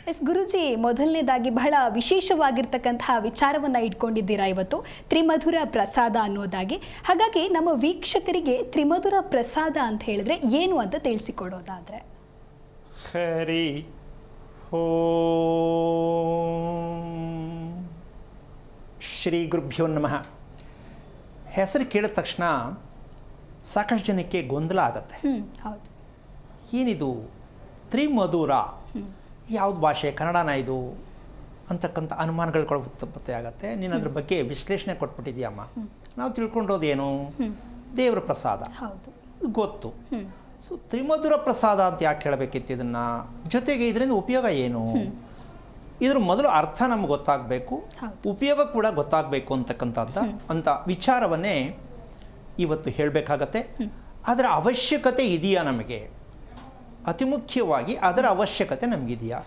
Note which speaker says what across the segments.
Speaker 1: S ಗುರುಜಿ, ಮೊದಲನೇದಾಗಿ ಬಹಳ ವಿಶೇಷವಾಗಿರ್ತಕ್ಕಂತಹ ವಿಚಾರವನ್ನು ಇಟ್ಕೊಂಡಿದ್ದೀರಾ ಇವತ್ತು, ತ್ರಿಮಧುರ ಪ್ರಸಾದ ಅನ್ನೋದಾಗಿ. ಹಾಗಾಗಿ ನಮ್ಮ ವೀಕ್ಷಕರಿಗೆ ತ್ರಿಮಧುರ ಪ್ರಸಾದ ಅಂತ ಹೇಳಿದ್ರೆ ಏನು ಅಂತ ತಿಳಿಸಿಕೊಡೋದಾದ್ರೆ?
Speaker 2: ಹರಿ ಓಂ ಶ್ರೀ ಗುರುಭ್ಯೋ ನಮಃ. ಹೆಸರು ಕೇಳಿದ ತಕ್ಷಣ ಸಾಕಷ್ಟು ಜನಕ್ಕೆ ಗೊಂದಲ ಆಗುತ್ತೆ.
Speaker 1: ಹೌದು,
Speaker 2: ಏನಿದು ತ್ರಿಮಧುರ, ಯಾವ್ದು ಭಾಷೆ, ಕನ್ನಡನ ಇದು ಅಂತಕ್ಕಂಥ ಅನುಮಾನಗಳು ಉತ್ಪತ್ತಿ ಆಗುತ್ತೆ. ನೀನು ಅದ್ರ ಬಗ್ಗೆ ವಿಶ್ಲೇಷಣೆ ಕೊಟ್ಬಿಟ್ಟಿದ್ಯಮ್ಮ. ನಾವು ತಿಳ್ಕೊಂಡೋದೇನು, ದೇವರ ಪ್ರಸಾದ ಗೊತ್ತು. ಸೊ ತ್ರಿಮಧುರ ಪ್ರಸಾದ ಅಂತ ಯಾಕೆ ಹೇಳಬೇಕಿತ್ತು ಇದನ್ನು? ಜೊತೆಗೆ ಇದರಿಂದ ಉಪಯೋಗ ಏನು, ಇದ್ರ ಮೊದಲು ಅರ್ಥ ನಮ್ಗೆ ಗೊತ್ತಾಗಬೇಕು, ಉಪಯೋಗ ಕೂಡ ಗೊತ್ತಾಗಬೇಕು ಅಂತಕ್ಕಂಥದ್ದು ಅಂತ ವಿಚಾರವನ್ನೇ ಇವತ್ತು ಹೇಳಬೇಕಾಗತ್ತೆ. ಅದರ ಅವಶ್ಯಕತೆ ಇದೆಯಾ ನಮಗೆ? ಅತಿ ಮುಖ್ಯವಾಗಿ ಅದರ ಅವಶ್ಯಕತೆ ನಮಗಿದೆಯಾ?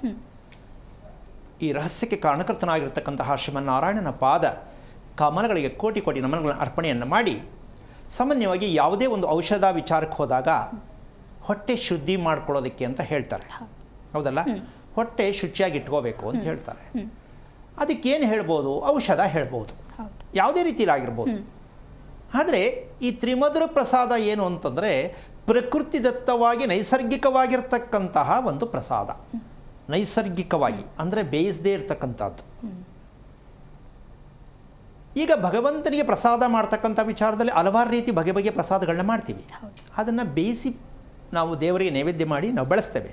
Speaker 2: ಈ ರಹಸ್ಯಕ್ಕೆ ಕಾರಣಕರ್ತನಾಗಿರ್ತಕ್ಕಂತಹ ಶ್ರೀಮನ್ನಾರಾಯಣನ ಪಾದ ಕಮಲಗಳಿಗೆ ಕೋಟಿ ಕೋಟಿ ನಮನಗಳನ್ನು ಅರ್ಪಣೆಯನ್ನು ಮಾಡಿ, ಸಾಮಾನ್ಯವಾಗಿ ಯಾವುದೇ ಒಂದು ಔಷಧ ವಿಚಾರಕ್ಕೆ ಹೋದಾಗ ಹೊಟ್ಟೆ ಶುದ್ಧಿ ಮಾಡ್ಕೊಳ್ಳೋದಕ್ಕೆ ಅಂತ ಹೇಳ್ತಾರೆ, ಹೌದಲ್ಲ? ಹೊಟ್ಟೆ ಶುಚಿಯಾಗಿ ಇಟ್ಕೋಬೇಕು ಅಂತ ಹೇಳ್ತಾರೆ. ಅದಕ್ಕೇನು ಹೇಳ್ಬೋದು? ಔಷಧ ಹೇಳ್ಬೋದು, ಯಾವುದೇ ರೀತಿಯಲ್ಲಾಗಿರ್ಬೋದು. ಆದರೆ ಈ ತ್ರಿಮಧುರ ಪ್ರಸಾದ ಏನು ಅಂತಂದರೆ ಪ್ರಕೃತಿದತ್ತವಾಗಿ ನೈಸರ್ಗಿಕವಾಗಿರ್ತಕ್ಕಂತಹ ಒಂದು ಪ್ರಸಾದ. ನೈಸರ್ಗಿಕವಾಗಿ ಅಂದರೆ ಬೇಯಿಸದೇ ಇರತಕ್ಕಂಥದ್ದು. ಈಗ ಭಗವಂತನಿಗೆ ಪ್ರಸಾದ ಮಾಡ್ತಕ್ಕಂಥ ವಿಚಾರದಲ್ಲಿ ಹಲವಾರು ರೀತಿ ಬಗೆ ಬಗೆಯ ಪ್ರಸಾದಗಳನ್ನ ಮಾಡ್ತೀವಿ. ಅದನ್ನು ಬೇಯಿಸಿ ನಾವು ದೇವರಿಗೆ ನೈವೇದ್ಯ ಮಾಡಿ ನಾವು ಬಳಸ್ತೇವೆ.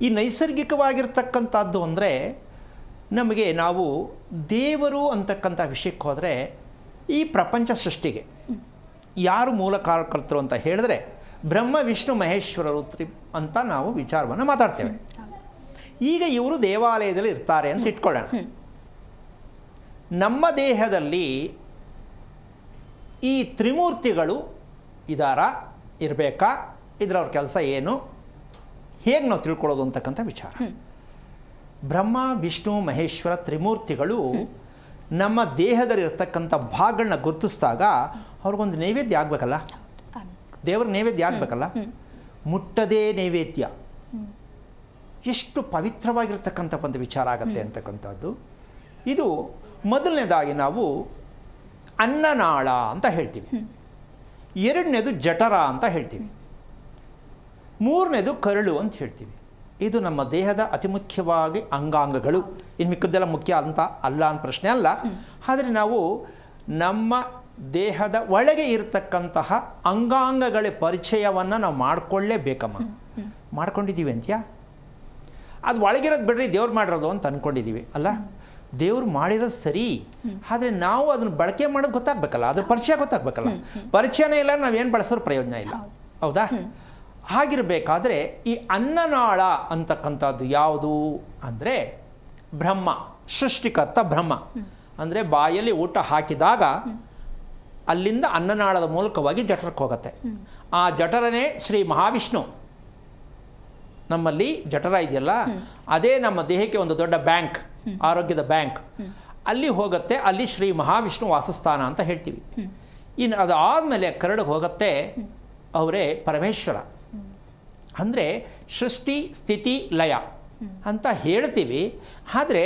Speaker 2: ಈ ನೈಸರ್ಗಿಕವಾಗಿರ್ತಕ್ಕಂಥದ್ದು ಅಂದರೆ ನಮಗೆ, ನಾವು ದೇವರು ಅಂತಕ್ಕಂಥ ವಿಷಯಕ್ಕೆ ಹೋದರೆ ಈ ಪ್ರಪಂಚ ಸೃಷ್ಟಿಗೆ ಯಾರು ಮೂಲ ಕಾರಣಕರ್ತರು ಅಂತ ಹೇಳಿದ್ರೆ ಬ್ರಹ್ಮ ವಿಷ್ಣು ಮಹೇಶ್ವರರು ಅಂತ ನಾವು ವಿಚಾರವನ್ನು ಮಾತಾಡ್ತೇವೆ. ಈಗ ಇವರು ದೇವಾಲಯದಲ್ಲಿ ಇರ್ತಾರೆ ಅಂತ ಇಟ್ಕೊಳ್ಳೋಣ. ನಮ್ಮ ದೇಹದಲ್ಲಿ ಈ ತ್ರಿಮೂರ್ತಿಗಳು ಇರಬೇಕಾ, ಇದ್ರವ್ರ ಕೆಲಸ ಏನು, ಹೇಗೆ ನಾವು ತಿಳ್ಕೊಳ್ಳೋದು ಅಂತಕ್ಕಂಥ ವಿಚಾರ. ಬ್ರಹ್ಮ ವಿಷ್ಣು ಮಹೇಶ್ವರ ತ್ರಿಮೂರ್ತಿಗಳು ನಮ್ಮ ದೇಹದಲ್ಲಿ ಇರ್ತಕ್ಕಂಥ ಭಾಗಗಳನ್ನ ಗುರುತಿಸಿದಾಗ ಅವ್ರಿಗೊಂದು ನೈವೇದ್ಯ ಆಗಬೇಕಲ್ಲ, ದೇವ್ರಿಗೆ ನೈವೇದ್ಯ ಆಗಬೇಕಲ್ಲ. ಮುಟ್ಟದೇ ನೈವೇದ್ಯ ಎಷ್ಟು ಪವಿತ್ರವಾಗಿರ್ತಕ್ಕಂಥ ಒಂದು ವಿಚಾರ ಆಗುತ್ತೆ ಅಂತಕ್ಕಂಥದ್ದು. ಇದು ಮೊದಲನೇದಾಗಿ ನಾವು ಅನ್ನನಾಳ ಅಂತ ಹೇಳ್ತೀವಿ, ಎರಡನೇದು ಜಠರ ಅಂತ ಹೇಳ್ತೀವಿ, ಮೂರನೇದು ಕರಳು ಅಂತ ಹೇಳ್ತೀವಿ. ಇದು ನಮ್ಮ ದೇಹದ ಅತಿ ಮುಖ್ಯವಾಗಿ ಅಂಗಾಂಗಗಳು. ಇನ್ನು ಮಿಕ್ಕದ್ದೆಲ್ಲ ಮುಖ್ಯ ಅಂತ ಅಲ್ಲ ಅಂತ ಪ್ರಶ್ನೆ ಅಲ್ಲ. ಆದರೆ ನಾವು ನಮ್ಮ ದೇಹದ ಒಳಗೆ ಇರತಕ್ಕಂತಹ ಅಂಗಾಂಗಗಳ ಪರಿಚಯವನ್ನು ನಾವು ಮಾಡಿಕೊಳ್ಳೇಬೇಕಮ್ಮ. ಮಾಡ್ಕೊಂಡಿದ್ದೀವಿ ಅಂತ್ಯಾ? ಅದು ಒಳಗಿರೋದು ಬಿಡ್ರಿ, ದೇವ್ರು ಮಾಡಿರೋದು ಅಂತ ಅಂದ್ಕೊಂಡಿದ್ದೀವಿ ಅಲ್ಲ. ದೇವ್ರು ಮಾಡಿರೋದು ಸರಿ, ಆದರೆ ನಾವು ಅದನ್ನು ಬಳಕೆ ಮಾಡೋದು ಗೊತ್ತಾಗಬೇಕಲ್ಲ, ಅದ್ರ ಪರಿಚಯ ಗೊತ್ತಾಗಬೇಕಲ್ಲ. ಪರಿಚಯನೇ ಇಲ್ಲ, ನಾವೇನು ಬಳಸೋರು ಪ್ರಯೋಜನ ಇಲ್ಲ, ಹೌದಾ? ಹಾಗಿರಬೇಕಾದ್ರೆ ಈ ಅನ್ನನಾಳ ಅಂತಕ್ಕಂಥದ್ದು ಯಾವುದು ಅಂದರೆ ಬ್ರಹ್ಮ, ಸೃಷ್ಟಿಕರ್ತ ಬ್ರಹ್ಮ. ಅಂದರೆ ಬಾಯಲ್ಲಿ ಊಟ ಹಾಕಿದಾಗ ಅಲ್ಲಿಂದ ಅನ್ನನಾಳದ ಮೂಲಕವಾಗಿ ಜಠರಕ್ಕೆ ಹೋಗುತ್ತೆ. ಆ ಜಠರನೇ ಶ್ರೀ ಮಹಾವಿಷ್ಣು. ನಮ್ಮಲ್ಲಿ ಜಠರ ಇದೆಯಲ್ಲ, ಅದೇ ನಮ್ಮ ದೇಹಕ್ಕೆ ಒಂದು ದೊಡ್ಡ ಬ್ಯಾಂಕ್, ಆರೋಗ್ಯದ ಬ್ಯಾಂಕ್. ಅಲ್ಲಿ ಹೋಗುತ್ತೆ, ಅಲ್ಲಿ ಶ್ರೀ ಮಹಾವಿಷ್ಣು ವಾಸಸ್ಥಾನ ಅಂತ ಹೇಳ್ತೀವಿ. ಇನ್ನು ಅದು ಆದಮೇಲೆ ಕರಡಿಗೆ ಹೋಗುತ್ತೆ, ಅವರೇ ಪರಮೇಶ್ವರ. ಅಂದರೆ ಸೃಷ್ಟಿ ಸ್ಥಿತಿ ಲಯ ಅಂತ ಹೇಳ್ತೀವಿ. ಆದರೆ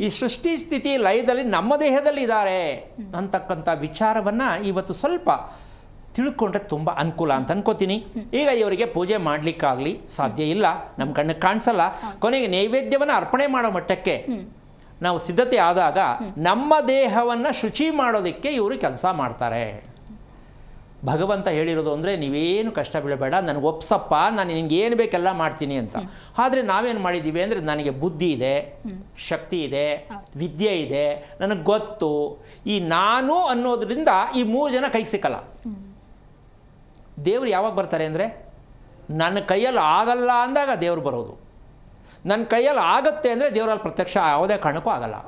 Speaker 2: ಈ ಸೃಷ್ಟಿ ಸ್ಥಿತಿ ಲಯದಲ್ಲಿ ನಮ್ಮ ದೇಹದಲ್ಲಿ ಇದ್ದಾರೆ ಅಂತಕ್ಕಂಥ ವಿಚಾರವನ್ನು ಇವತ್ತು ಸ್ವಲ್ಪ ತಿಳ್ಕೊಂಡ್ರೆ ತುಂಬ ಅನುಕೂಲ ಅಂತ ಅನ್ಕೋತೀನಿ. ಈಗ ಇವರಿಗೆ ಪೂಜೆ ಮಾಡಲಿಕ್ಕಾಗಲಿ ಸಾಧ್ಯ ಇಲ್ಲ, ನಮ್ಮ ಕಣ್ಣಿಗೆ ಕಾಣಿಸಲ್ಲ. ಕೊನೆಗೆ ನೈವೇದ್ಯವನ್ನು ಅರ್ಪಣೆ ಮಾಡೋ ಮಟ್ಟಕ್ಕೆ ನಾವು ಸಿದ್ಧತೆ ಆದಾಗ ನಮ್ಮ ದೇಹವನ್ನು ಶುಚಿ ಮಾಡೋದಕ್ಕೆ ಇವರು ಕೆಲಸ ಮಾಡ್ತಾರೆ. ಭಗವಂತ ಹೇಳಿರೋದು ಅಂದರೆ ನೀವೇನು ಕಷ್ಟ ಬೀಳಬೇಡ, ನನಗೆ ಒಪ್ಸಪ್ಪ, ನಾನು ನಿನಗೆ ಏನು ಬೇಕೆಲ್ಲ ಮಾಡ್ತೀನಿ ಅಂತ. ಆದರೆ ನಾವೇನು ಮಾಡಿದ್ದೀವಿ ಅಂದರೆ ನನಗೆ ಬುದ್ಧಿ ಇದೆ, ಶಕ್ತಿ ಇದೆ, ವಿದ್ಯೆ ಇದೆ, ನನಗೆ ಗೊತ್ತು, ಈ ನಾನು ಅನ್ನೋದ್ರಿಂದ ಈ 3 ಜನ ಕೈಗೆ ಸಿಕ್ಕಲ್ಲ. ದೇವರು ಯಾವಾಗ ಬರ್ತಾರೆ ಅಂದರೆ ನನ್ನ ಕೈಯಲ್ಲಿ ಆಗಲ್ಲ ಅಂದಾಗ ದೇವರು ಬರೋದು. ನನ್ನ ಕೈಯಲ್ಲಿ ಆಗುತ್ತೆ ಅಂದರೆ ದೇವರಲ್ಲಿ ಪ್ರತ್ಯಕ್ಷ ಯಾವುದೇ ಕಾರಣಕ್ಕೂ ಆಗಲ್ಲ.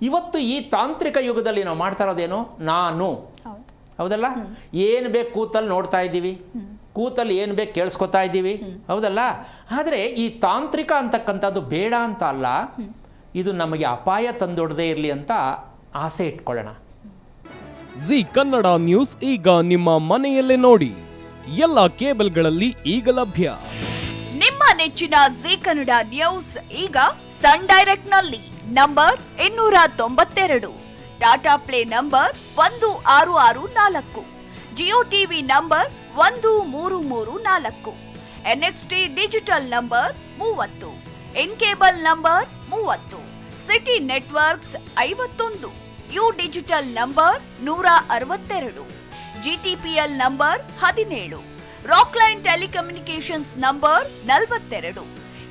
Speaker 2: ಇವತ್ತು ಈ ತಾಂತ್ರಿಕ ಯುಗದಲ್ಲಿ ನಾವು ಮಾಡ್ತಾ ಇರೋದೇನು, ನಾನು, ಹೌದಲ್ಲ? ಏನು ಬೇಕು ಕೂತಲ್ಲಿ ನೋಡ್ತಾ ಇದ್ದೀವಿ, ಕೂತಲ್ಲಿ ಏನು ಬೇಕು ಕೇಳಿಸ್ಕೊತಾ ಇದ್ದೀವಿ, ಹೌದಲ್ಲ? ಆದರೆ ಈ ತಾಂತ್ರಿಕ ಅಂತಕ್ಕಂಥದ್ದು ಬೇಡ ಅಂತ ಅಲ್ಲ, ಇದು ನಮಗೆ ಅಪಾಯ ತಂದೊಡದೇ ಇರಲಿ ಅಂತ ಆಸೆ ಇಟ್ಕೊಳ್ಳೋಣ.
Speaker 3: ಜಿ ಕನ್ನಡ ನ್ಯೂಸ್ ಈಗ ನಿಮ್ಮ ಮನೆಯಲ್ಲೇ ನೋಡಿ, ಎಲ್ಲ ಕೇಬಲ್ಗಳಲ್ಲಿ ಈಗ ಲಭ್ಯ.
Speaker 4: ನಿಮ್ಮ ನೆಚ್ಚಿನ ಜಿ ಕನ್ನಡ ನ್ಯೂಸ್ ಈಗ ಸನ್ ಡೈರೆಕ್ಟ್ ನಲ್ಲಿ number 292, Tata play number 1664, Jio TV number 1334, NXT digital number 30, N cable number 30, city networks 51, U digital number 162, GTPL number 17, Rockline telecommunications number 42,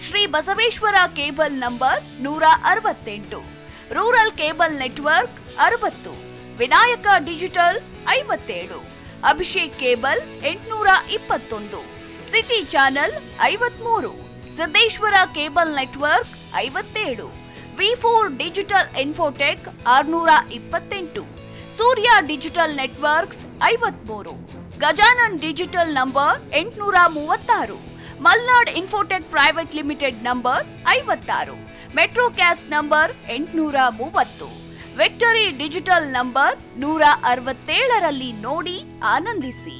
Speaker 4: Shri Basaveshwara cable number 168, rural cable network 60, Vinayaka digital 57, Abhishek cable 821, city channel 53, Siddeshwara cable network 57, ವಿ4 digital infotech 628, Surya digital networks 53, Gajanan digital number 836, Malnad infotech private limited number 56, metrocast number 830, victory digital number 167ರಲ್ಲಿ ನೋಡಿ ಆನಂದಿಸಿ.